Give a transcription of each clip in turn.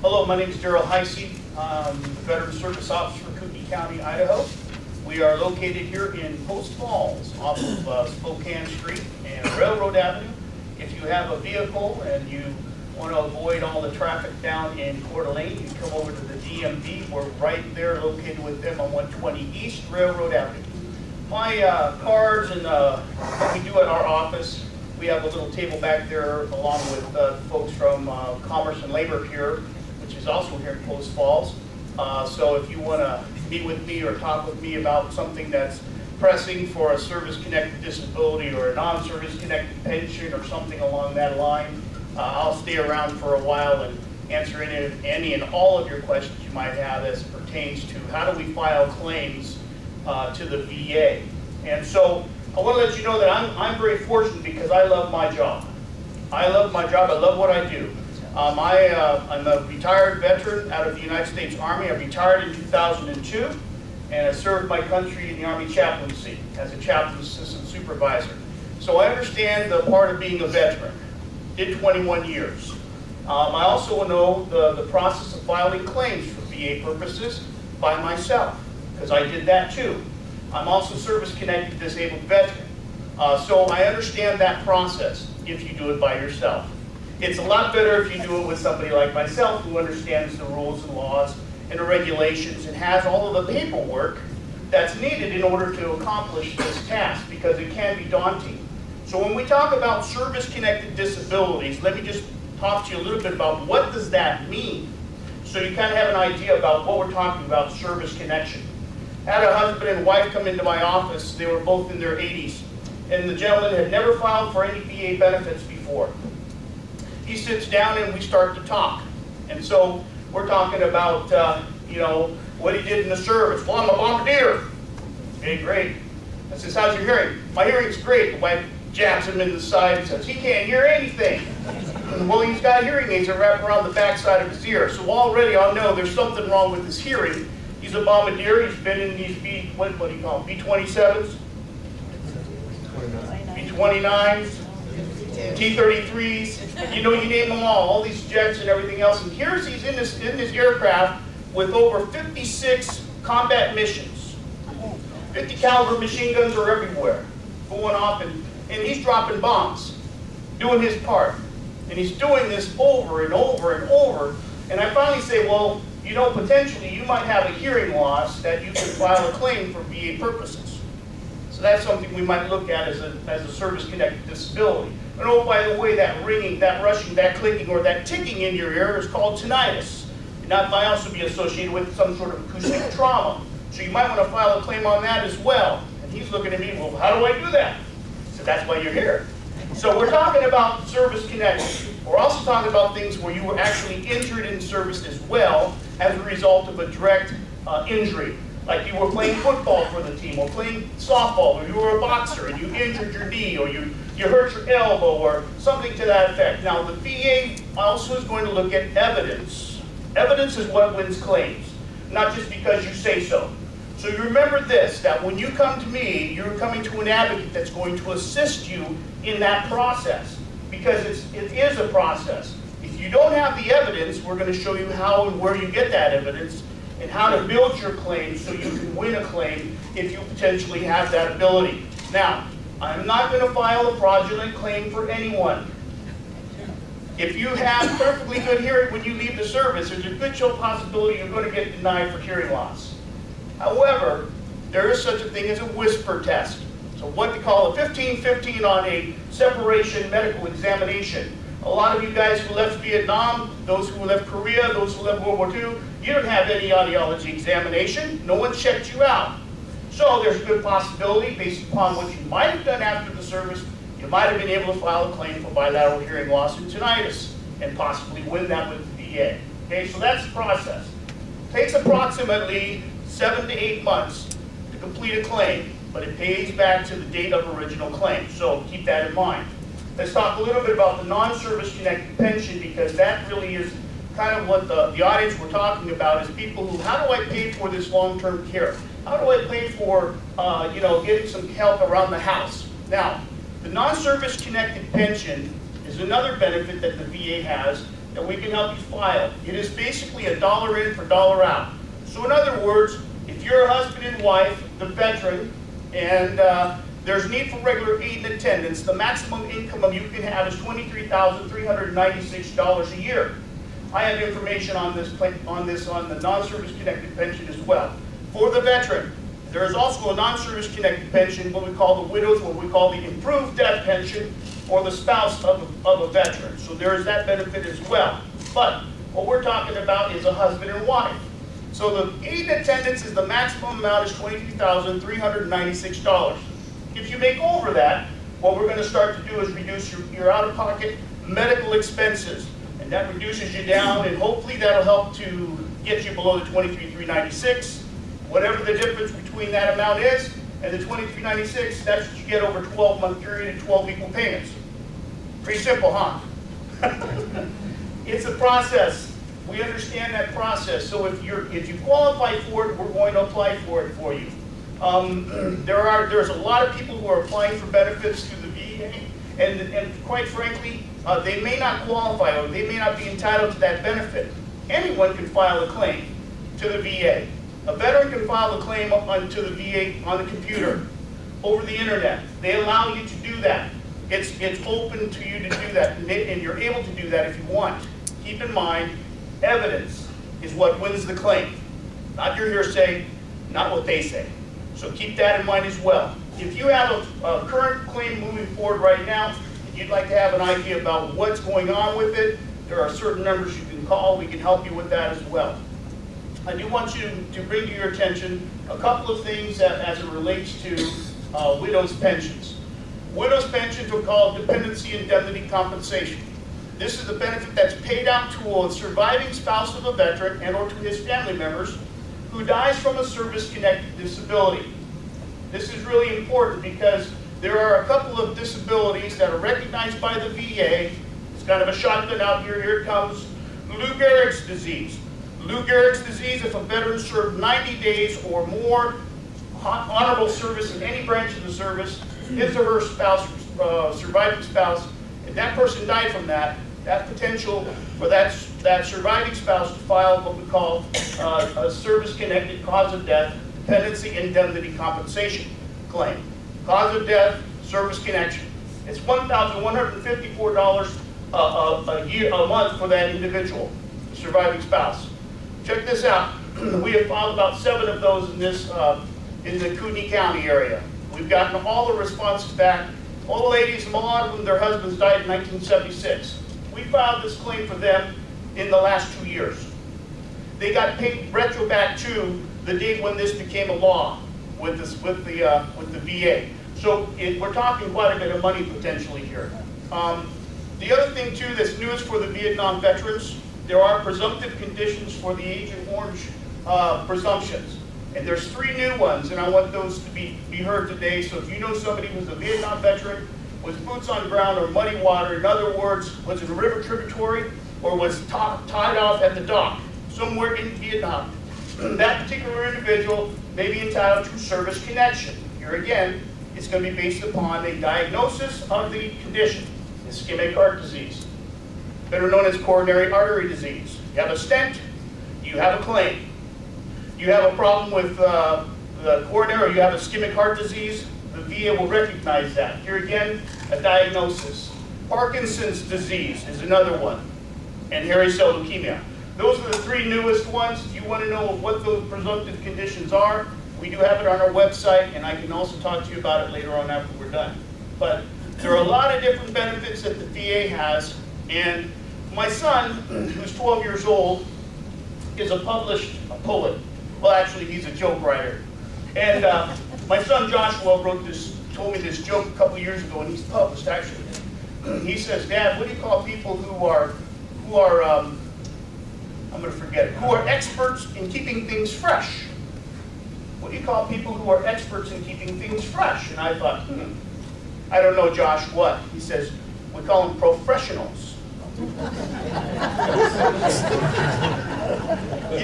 Hello, my name is Darryl Heisey. I'm the Veteran Service Officer for Kootenai County, Idaho. We are located here in Post Falls off of Spokane Street and Railroad Avenue. If you have a vehicle and you want to avoid all the traffic down in Coeur d'Alene, you come over to the DMV. We're right there located with them on 120 East Railroad Avenue. My cards and what we do at our office, we have a little table back there along with folks from Commerce and Labor here, which is also here in Post Falls. So if you want to meet with me or talk with me about something that's pressing for a service-connected disability or a non-service-connected pension or something along that line, I'll stay around for a while and answer any and all of your questions you might have as it pertains to how do we file claims to the VA. And so I want to let you know that I'm very fortunate because I love my job. I love my job. I love what I do. I'm a retired veteran out of the United States Army. I retired in 2002, and I served my country in the Army chaplaincy as a chaplain assistant supervisor. So I understand the part of being a veteran. Did 21 years. I also know the process of filing claims for VA purposes by myself, because I did that too. I'm also service-connected disabled veteran. So I understand that process if you do it by yourself. It's a lot better if you do it with somebody like myself who understands the rules and laws and the regulations and has all of the paperwork that's needed in order to accomplish this task, because it can be daunting. So when we talk about service-connected disabilities, let me just talk to you a little bit about what does that mean, so you kind of have an idea about what we're talking about, service connection. I had a husband and wife come into my office. They were both in their 80s, and the gentleman had never filed for any VA benefits before. He sits down and we start to talk. And so we're talking about, what he did in the service. Well, I'm a bombardier. Okay, great. I says, how's your hearing? My hearing's great. The wife jabs him in the side and says, he can't hear anything. Well, he's got hearing aids that wrap around the backside of his ear. So already I'll know there's something wrong with his hearing. He's a bombardier. He's been in these what do you call them? B-27s? B-29s? T-33s, you name them all these jets and everything else. And here's he's in this aircraft with over 56 combat missions. 50 caliber machine guns are everywhere, going off, and he's dropping bombs, doing his part. And he's doing this over and over and over. And I finally say, well, potentially you might have a hearing loss that you can file a claim for VA purposes. So that's something we might look at as a service-connected disability. And oh, by the way, that ringing, that rushing, that clicking, or that ticking in your ear is called tinnitus. And that might also be associated with some sort of acoustic trauma. So you might want to file a claim on that as well. And he's looking at me, well, how do I do that? So that's why you're here. So we're talking about service connection. We're also talking about things where you were actually injured in service as well as a result of a direct injury. Like you were playing football for the team, or playing softball, or you were a boxer and you injured your knee, or you hurt your elbow, or something to that effect. Now, the VA also is going to look at evidence. Evidence is what wins claims, not just because you say so. So you remember this, that when you come to me, you're coming to an advocate that's going to assist you in that process, because it is a process. If you don't have the evidence, we're going to show you how and where you get that evidence, and how to build your claim so you can win a claim if you potentially have that ability. Now, I'm not going to file a fraudulent claim for anyone. If you have perfectly good hearing when you leave the service, there's a good show possibility you're going to get denied for hearing loss. However, there is such a thing as a whisper test. So what they call a 15-15 on a separation medical examination. A lot of you guys who left Vietnam, those who left Korea, those who left World War II, you don't have any audiology examination. No one checked you out. So there's a good possibility, based upon what you might have done after the service, you might have been able to file a claim for bilateral hearing loss and tinnitus, and possibly win that with the VA. Okay, so that's the process. It takes approximately 7 to 8 months to complete a claim, but it pays back to the date of original claim. So keep that in mind. Let's talk a little bit about the non-service connected pension, because that really is kind of what the audience we're talking about is people who, how do I pay for this long-term care? How do I pay for, getting some help around the house? Now, the non-service connected pension is another benefit that the VA has that we can help you file. It is basically a dollar in for dollar out. So in other words, if you're a husband and wife, the veteran, and there's need for regular aid and attendance, the maximum income you can have is $23,396 a year. I have information on this on the non-service connected pension as well. For the veteran, there is also a non-service connected pension, what we call the widows, what we call the improved death pension, or the spouse of a veteran. So there is that benefit as well. But what we're talking about is a husband and wife. So the aid and attendance is the maximum amount is $23,396. If you make over that, what we're going to start to do is reduce your out-of-pocket medical expenses. And that reduces you down, and hopefully that'll help to get you below the $23,396. Whatever the difference between that amount is and the $23,396, that's what you get over a 12-month period and 12 equal payments. Pretty simple, huh? It's a process. We understand that process. So if you qualify for it, we're going to apply for it for you. There's a lot of people who are applying for benefits through the VA, and quite frankly, they may not qualify or they may not be entitled to that benefit. Anyone can file a claim to the VA. A veteran can file a claim to the VA on the computer, over the internet. They allow you to do that. It's open to you to do that, and you're able to do that if you want. Keep in mind, evidence is what wins the claim. Not your hearsay, not what they say. So keep that in mind as well. If you have a current claim moving forward right now, and you'd like to have an idea about what's going on with it, there are certain numbers you can call. We can help you with that as well. I do want you to bring to your attention a couple of things as it relates to widows' pensions. Widows' pensions are called dependency indemnity compensation. This is the benefit that's paid out to a surviving spouse of a veteran and or to his family members who dies from a service-connected disability. This is really important because there are a couple of disabilities that are recognized by the VA. It's kind of a shotgun out here. Here it comes. Lou Gehrig's disease. Lou Gehrig's disease, if a veteran served 90 days or more honorable service in any branch of the service, his or her spouse, surviving spouse, and that person died from that potential for that surviving spouse to file what we call a service-connected cause of death dependency indemnity compensation claim. Cause of death, service connection. It's $1,154 a month for that individual, the surviving spouse. Check this out. We have filed about 7 of those in the Kootenai County area. We've gotten all the responses back. All the ladies, a lot of them, their husbands died in 1976. We filed this claim for them in the last 2 years. They got paid retro back to the date when this became a law with the VA. So we're talking quite a bit of money potentially here. The other thing too that's newest for the Vietnam veterans, there are presumptive conditions for the Agent Orange presumptions. And there's 3 new ones, and I want those to be heard today. So if you know somebody who's a Vietnam veteran, was boots on ground or muddy water, in other words, was in a river tributary or was tied off at the dock somewhere in Vietnam, that particular individual may be entitled to service connection. Here again, it's going to be based upon a diagnosis of the condition, ischemic heart disease, better known as coronary artery disease. You have a stent, you have a claim. You have a problem with the coronary, or you have ischemic heart disease, the VA will recognize that. Here again, a diagnosis. Parkinson's disease is another one, and hairy cell leukemia. Those are the 3 newest ones. If you want to know what those presumptive conditions are, we do have it on our website, and I can also talk to you about it later on after we're done. But there are a lot of different benefits that the VA has, and my son, who's 12 years old, is a published poet. Well, actually, he's a joke writer. And my son Joshua told me this joke a couple years ago, and he's published actually. He says, "Dad, what do you call people who are I'm going to forget it, who are experts in keeping things fresh? What do you call people who are experts in keeping things fresh?" And I thought, I don't know, Josh, what? He says, "We call them professionals." You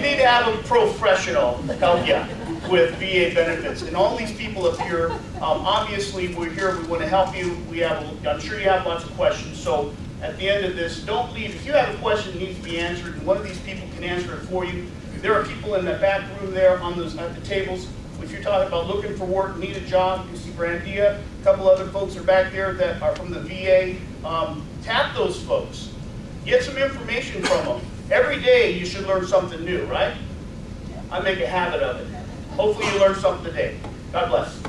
need to have a professional help you. with VA benefits. And all these people up here, obviously we're here, we want to help you. I'm sure you have lots of questions. So at the end of this, don't leave. If you have a question that needs to be answered, and one of these people can answer it for you, there are people in the back room there on those at the tables. If you're talking about looking for work, need a job, you see Brandia, a couple other folks are back there that are from the VA. Tap those folks. Get some information from them. Every day you should learn something new, right? I make a habit of it. Hopefully you learn something today. God bless.